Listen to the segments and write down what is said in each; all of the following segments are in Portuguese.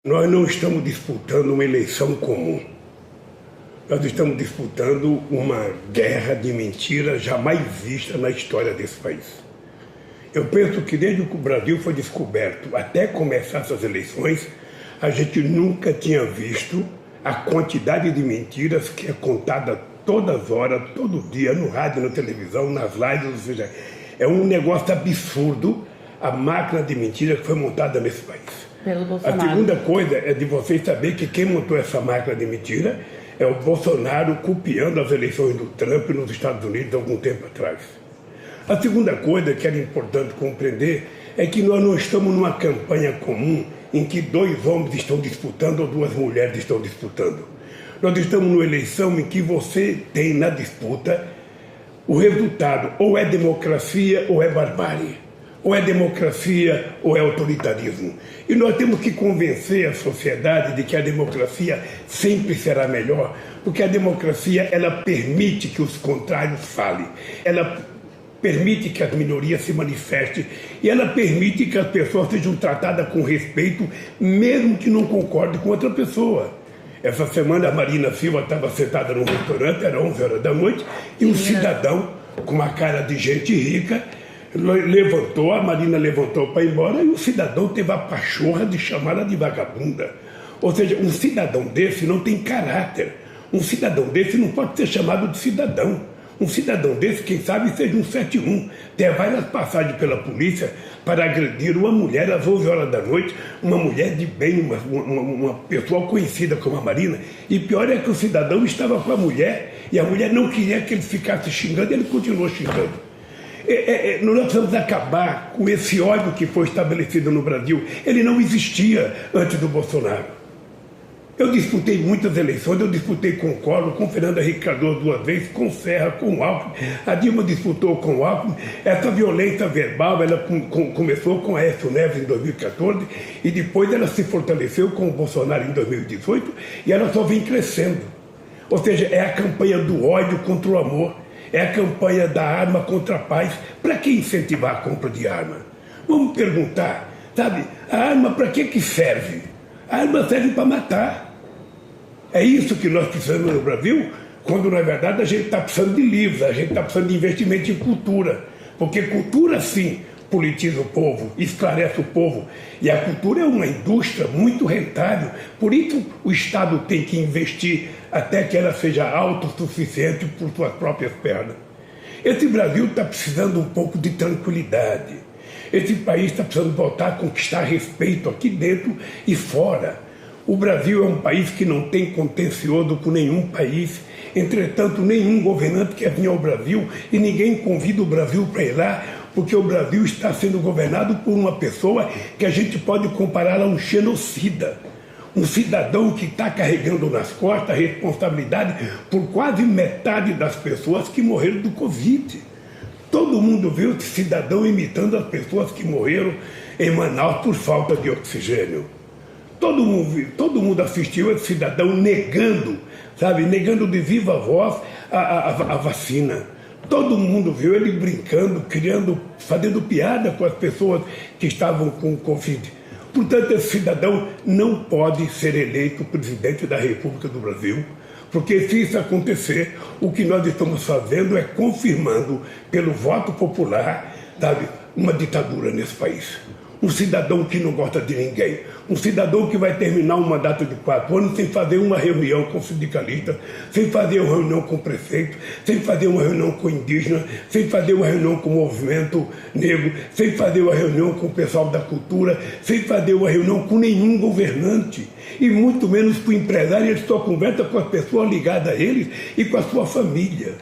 Nós não estamos disputando uma eleição comum. Nós estamos disputando uma guerra de mentiras jamais vista na história desse país. Eu penso que desde que o Brasil foi descoberto até começar essas eleições, a gente nunca tinha visto a quantidade de mentiras que é contada todas as horas, todo dia, no rádio, na televisão, nas lives, ou seja, é um negócio absurdo a máquina de mentiras que foi montada nesse país. Pelo Bolsonaro. A segunda coisa é de vocês saber que quem montou essa máquina de mentira é o Bolsonaro copiando as eleições do Trump nos Estados Unidos há algum tempo atrás. A segunda coisa que era importante compreender é que nós não estamos numa campanha comum em que dois homens estão disputando ou duas mulheres estão disputando. Nós estamos numa eleição em que você tem na disputa o resultado ou é democracia ou é barbárie. Ou é democracia ou é autoritarismo. E nós temos que convencer a sociedade de que a democracia sempre será melhor, porque a democracia ela permite que os contrários falem, ela permite que as minorias se manifestem e ela permite que as pessoas sejam tratadas com respeito, mesmo que não concordem com outra pessoa. Essa semana a Marina Silva estava sentada num restaurante, era 11 horas da noite, e um cidadão com uma cara de gente rica levantou, a Marina levantou para ir embora e o cidadão teve a pachorra de chamá-la de vagabunda. Ou seja, um cidadão desse não tem caráter. Um cidadão desse não pode ser chamado de cidadão. Um cidadão desse, quem sabe, seja um 71. Tem várias passagens pela polícia para agredir uma mulher às 11 horas da noite, uma mulher de bem, uma pessoa conhecida como a Marina. E pior é que o cidadão estava com a mulher e a mulher não queria que ele ficasse xingando e ele continuou xingando. Nós precisamos acabar com esse ódio que foi estabelecido no Brasil. Ele não existia antes do Bolsonaro. Eu disputei muitas eleições, eu disputei com o Collor, com Fernando Henrique Cardoso 2 vezes, com Serra, com o Alckmin. A Dilma disputou com o Alckmin. Essa violência verbal ela começou com Aécio Neves em 2014 e depois ela se fortaleceu com o Bolsonaro em 2018 e ela só vem crescendo. Ou seja, é a campanha do ódio contra o amor. É a campanha da arma contra a paz. Para que incentivar a compra de arma? Vamos perguntar, sabe, a arma para que serve? A arma serve para matar. É isso que nós precisamos no Brasil, quando na verdade a gente está precisando de livros, a gente está precisando de investimento em cultura. Porque cultura sim politiza o povo, esclarece o povo. E a cultura é uma indústria muito rentável, por isso o Estado tem que investir até que ela seja autossuficiente por suas próprias pernas. Esse Brasil está precisando um pouco de tranquilidade. Esse país está precisando voltar a conquistar respeito aqui dentro e fora. O Brasil é um país que não tem contencioso com nenhum país. Entretanto, nenhum governante quer vir ao Brasil e ninguém convida o Brasil para ir lá, porque o Brasil está sendo governado por uma pessoa que a gente pode comparar a um genocida. Um cidadão que está carregando nas costas a responsabilidade por quase metade das pessoas que morreram do Covid. Todo mundo viu esse cidadão imitando as pessoas que morreram em Manaus por falta de oxigênio. Todo mundo assistiu esse cidadão negando, sabe, negando de viva voz a vacina. Todo mundo viu ele brincando, fazendo piada com as pessoas que estavam com Covid. Portanto, esse cidadão não pode ser eleito presidente da República do Brasil, porque se isso acontecer, o que nós estamos fazendo é confirmando, pelo voto popular, sabe, uma ditadura nesse país. Um cidadão que não gosta de ninguém, um cidadão que vai terminar um mandato de 4 anos sem fazer uma reunião com sindicalista, sem fazer uma reunião com o prefeito, sem fazer uma reunião com o indígena, sem fazer uma reunião com o movimento negro, sem fazer uma reunião com o pessoal da cultura, sem fazer uma reunião com nenhum governante, e muito menos com o empresário. Ele só conversa com as pessoas ligadas a eles e com a sua família.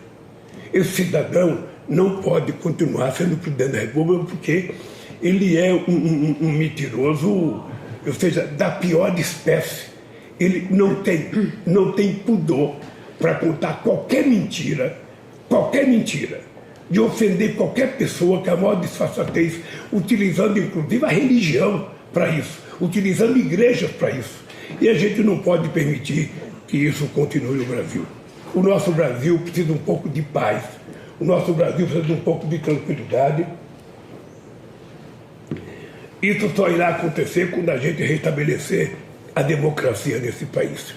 Esse cidadão não pode continuar sendo presidente da República porque ele é um mentiroso, ou seja, da pior espécie. Ele não tem pudor para contar qualquer mentira, de ofender qualquer pessoa com a maior disfarçatez, utilizando inclusive a religião para isso, utilizando igrejas para isso. E a gente não pode permitir que isso continue no Brasil. O nosso Brasil precisa um pouco de paz, o nosso Brasil precisa de um pouco de tranquilidade. Isso só irá acontecer quando a gente restabelecer a democracia nesse país.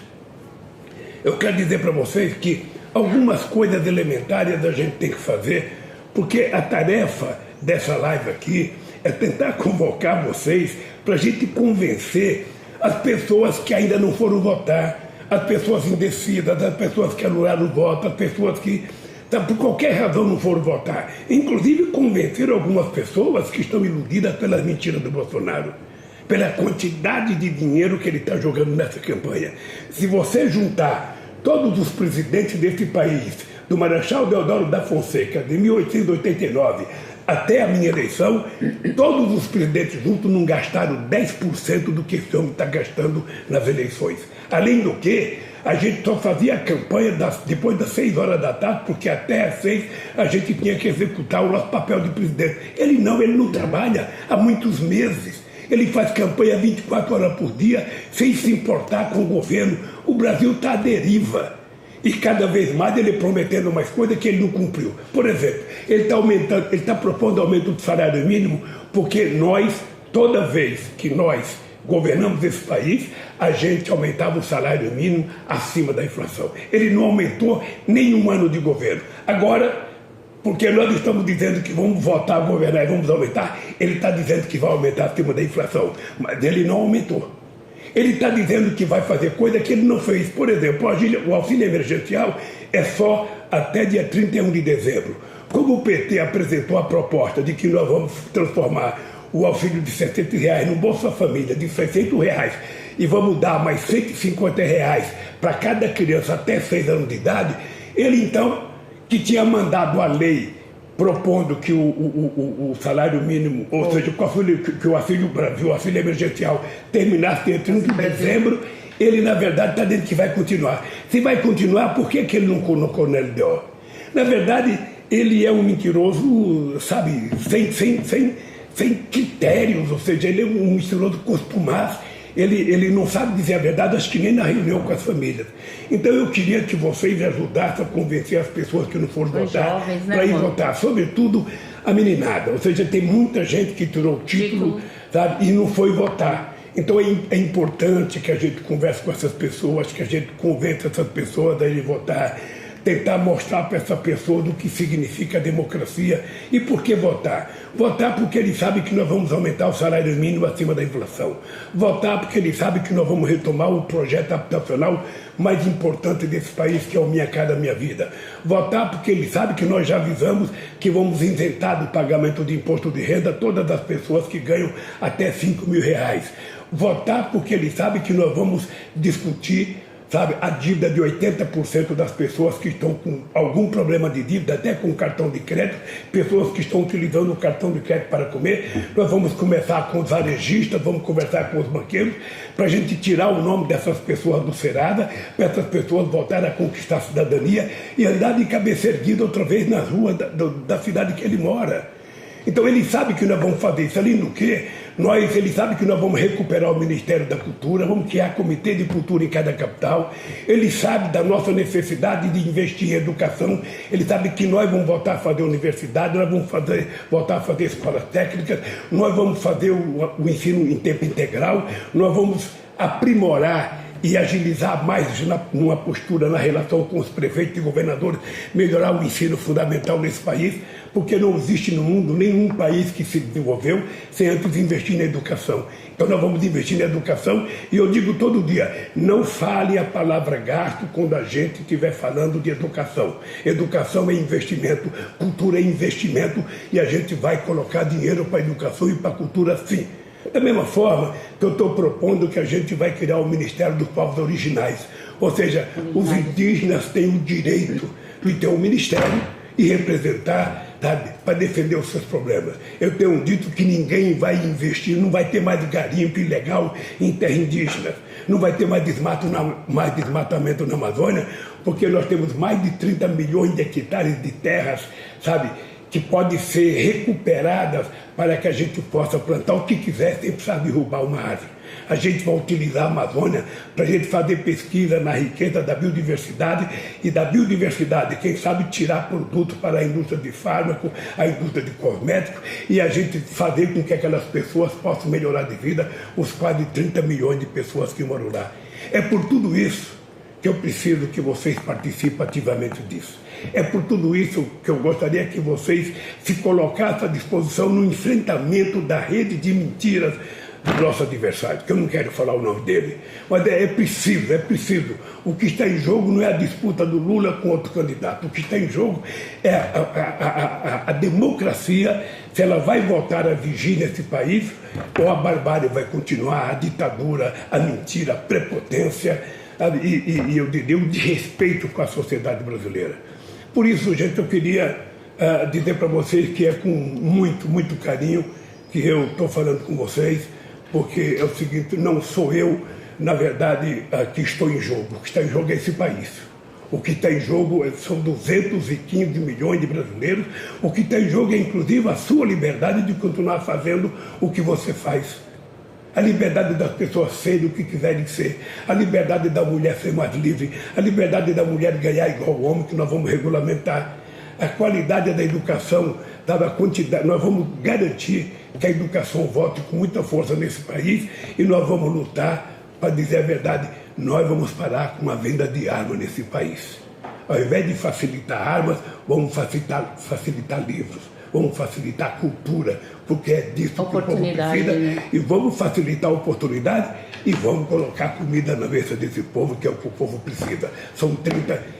Eu quero dizer para vocês que algumas coisas elementares a gente tem que fazer, porque a tarefa dessa live aqui é tentar convocar vocês para a gente convencer as pessoas que ainda não foram votar, as pessoas indecisas, as pessoas que anularam o voto, as pessoas que por qualquer razão não foram votar. Inclusive convencer algumas pessoas que estão iludidas pelas mentiras do Bolsonaro, pela quantidade de dinheiro que ele está jogando nessa campanha. Se você juntar todos os presidentes desse país, do Marechal Deodoro da Fonseca, de 1889, até a minha eleição, todos os presidentes juntos não gastaram 10% do que esse homem está gastando nas eleições. Além do que, a gente só fazia a campanha depois das 6 horas da tarde, porque até às 6 a gente tinha que executar o nosso papel de presidente. Ele não trabalha há muitos meses. Ele faz campanha 24 horas por dia, sem se importar com o governo. O Brasil está à deriva. E cada vez mais ele prometendo mais coisas que ele não cumpriu. Por exemplo, ele está propondo aumento do salário mínimo, porque nós, toda vez que nós governamos esse país, a gente aumentava o salário mínimo acima da inflação. Ele não aumentou nenhum ano de governo. Agora, porque nós estamos dizendo que vamos votar, governar e vamos aumentar, ele está dizendo que vai aumentar acima da inflação, mas ele não aumentou. Ele está dizendo que vai fazer coisa que ele não fez. Por exemplo, o auxílio emergencial é só até dia 31 de dezembro. Como o PT apresentou a proposta de que nós vamos transformar o auxílio de R$60 no Bolsa Família de R$600 e vamos dar mais R$150 para cada criança até 6 anos de idade, ele então, que tinha mandado a lei propondo que o salário mínimo, ou seja, que o Auxílio Brasil, o auxílio emergencial, terminasse em 30 de dezembro, ele, na verdade, está dizendo que vai continuar. Se vai continuar, por que ele não colocou na LDO? Na verdade, ele é um mentiroso, sabe, sem critérios, ou seja, ele é um mentiroso costumaz. Ele não sabe dizer a verdade, acho que nem na reunião com as famílias. Então eu queria que vocês ajudassem a convencer as pessoas que não foram votar para ir votar, sobretudo a meninada. Ou seja, tem muita gente que tirou o título, sabe, e não foi votar. Então é importante que a gente converse com essas pessoas, que a gente convença essas pessoas a ir votar, tentar mostrar para essa pessoa do que significa a democracia. E por que votar? Votar porque ele sabe que nós vamos aumentar o salário mínimo acima da inflação. Votar porque ele sabe que nós vamos retomar o projeto habitacional mais importante desse país, que é o Minha Casa Minha Vida. Votar porque ele sabe que nós já avisamos que vamos isentar do pagamento de imposto de renda todas as pessoas que ganham até R$5.000. Votar porque ele sabe que nós vamos discutir, sabe, a dívida de 80% das pessoas que estão com algum problema de dívida, até com cartão de crédito, pessoas que estão utilizando o cartão de crédito para comer. Nós vamos começar com os varejistas, vamos conversar com os banqueiros, para a gente tirar o nome dessas pessoas do Serasa, para essas pessoas voltarem a conquistar a cidadania e andar de cabeça erguida outra vez nas ruas da cidade que ele mora. Então ele sabe que nós vamos fazer isso, além do que ele sabe que nós vamos recuperar o Ministério da Cultura, vamos criar comitê de cultura em cada capital, ele sabe da nossa necessidade de investir em educação, ele sabe que nós vamos voltar a fazer universidade, nós vamos voltar a fazer escolas técnicas, nós vamos fazer o ensino em tempo integral, nós vamos aprimorar e agilizar mais numa postura na relação com os prefeitos e governadores, melhorar o ensino fundamental nesse país, porque não existe no mundo nenhum país que se desenvolveu sem antes investir na educação. Então nós vamos investir na educação e eu digo todo dia, não fale a palavra gasto quando a gente estiver falando de educação. Educação é investimento, cultura é investimento e a gente vai colocar dinheiro para a educação e para a cultura sim. Da mesma forma que eu estou propondo que a gente vai criar o Ministério dos Povos Originais. Ou seja, os indígenas têm o direito de ter um ministério e representar, sabe, para defender os seus problemas. Eu tenho dito que ninguém vai investir, não vai ter mais garimpo ilegal em terra indígena, não vai ter mais desmatamento na Amazônia, porque nós temos mais de 30 milhões de hectares de terras, sabe, que podem ser recuperadas para que a gente possa plantar o que quiser sem precisar derrubar uma árvore. A gente vai utilizar a Amazônia para a gente fazer pesquisa na riqueza da biodiversidade e da biodiversidade, quem sabe tirar produtos para a indústria de fármaco, a indústria de cosméticos e a gente fazer com que aquelas pessoas possam melhorar de vida, os quase 30 milhões de pessoas que moram lá. É por tudo isso que eu preciso que vocês participem ativamente disso. É por tudo isso que eu gostaria que vocês se colocassem à disposição no enfrentamento da rede de mentiras do nosso adversário, que eu não quero falar o nome dele, mas é preciso. O que está em jogo não é a disputa do Lula com outro candidato, o que está em jogo é a democracia, se ela vai voltar a vigir nesse país, ou a barbárie vai continuar, a ditadura, a mentira, a prepotência, e eu diria o desrespeito com a sociedade brasileira. Por isso, gente, eu queria dizer para vocês que é com muito carinho que eu estou falando com vocês, porque é o seguinte, não sou eu, na verdade, que estou em jogo. O que está em jogo é esse país. O que está em jogo são 215 milhões de brasileiros. O que está em jogo é, inclusive, a sua liberdade de continuar fazendo o que você faz. A liberdade das pessoas serem o que quiserem ser, a liberdade da mulher ser mais livre, a liberdade da mulher ganhar igual ao homem, que nós vamos regulamentar, a qualidade da educação, a quantidade, nós vamos garantir que a educação volte com muita força nesse país e nós vamos lutar, para dizer a verdade, nós vamos parar com a venda de armas nesse país. Ao invés de facilitar armas, vamos facilitar livros. Vamos facilitar a cultura, porque é disso que o povo precisa, né? E vamos facilitar a oportunidade e vamos colocar comida na mesa desse povo, que é o que o povo precisa. São 33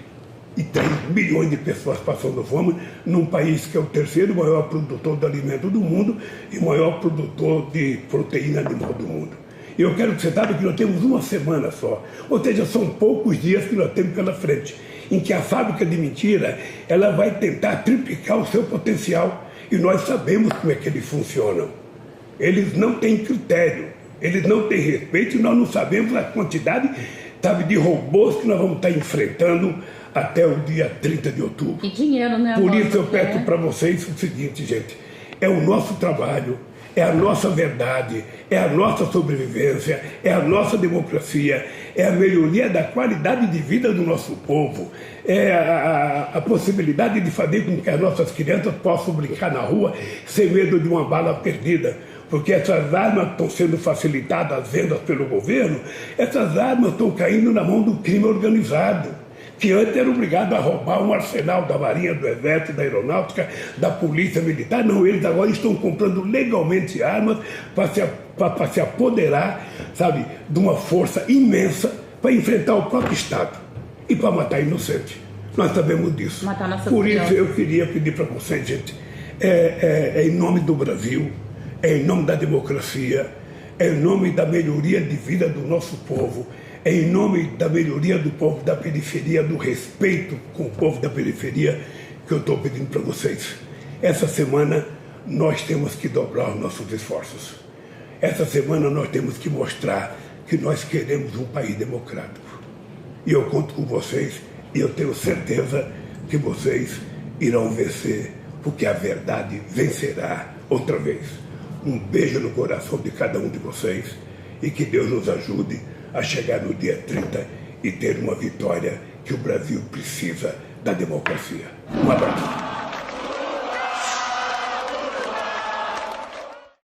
milhões de pessoas passando fome num país que é o terceiro maior produtor de alimento do mundo e o maior produtor de proteína animal do mundo. E eu quero que você saiba que nós temos uma semana só, ou seja, são poucos dias que nós temos pela frente, em que a fábrica de mentira ela vai tentar triplicar o seu potencial. E nós sabemos como é que eles funcionam. Eles não têm critério, eles não têm respeito e nós não sabemos a quantidade, sabe, de robôs que nós vamos estar enfrentando até o dia 30 de outubro. E dinheiro, né? Por isso eu peço para vocês o seguinte, gente, é o nosso trabalho, é a nossa verdade, é a nossa sobrevivência, é a nossa democracia, é a melhoria da qualidade de vida do nosso povo, é a possibilidade de fazer com que as nossas crianças possam brincar na rua sem medo de uma bala perdida. Porque essas armas que estão sendo facilitadas as vendas pelo governo, essas armas estão caindo na mão do crime organizado, que antes era obrigado a roubar um arsenal da Marinha, do Exército, da Aeronáutica, da Polícia Militar. Não, eles agora estão comprando legalmente armas para se apoderar, sabe, de uma força imensa para enfrentar o próprio Estado e para matar inocente. Nós sabemos disso. Por isso eu queria pedir para vocês, gente, em nome do Brasil, em nome da democracia, em nome da melhoria de vida do nosso povo, em nome da melhoria do povo da periferia, do respeito com o povo da periferia, que eu estou pedindo para vocês. Essa semana nós temos que dobrar os nossos esforços. Essa semana nós temos que mostrar que nós queremos um país democrático. E eu conto com vocês e eu tenho certeza que vocês irão vencer, porque a verdade vencerá outra vez. Um beijo no coração de cada um de vocês e que Deus nos ajude a chegar no dia 30 e ter uma vitória que o Brasil precisa da democracia. Um abraço.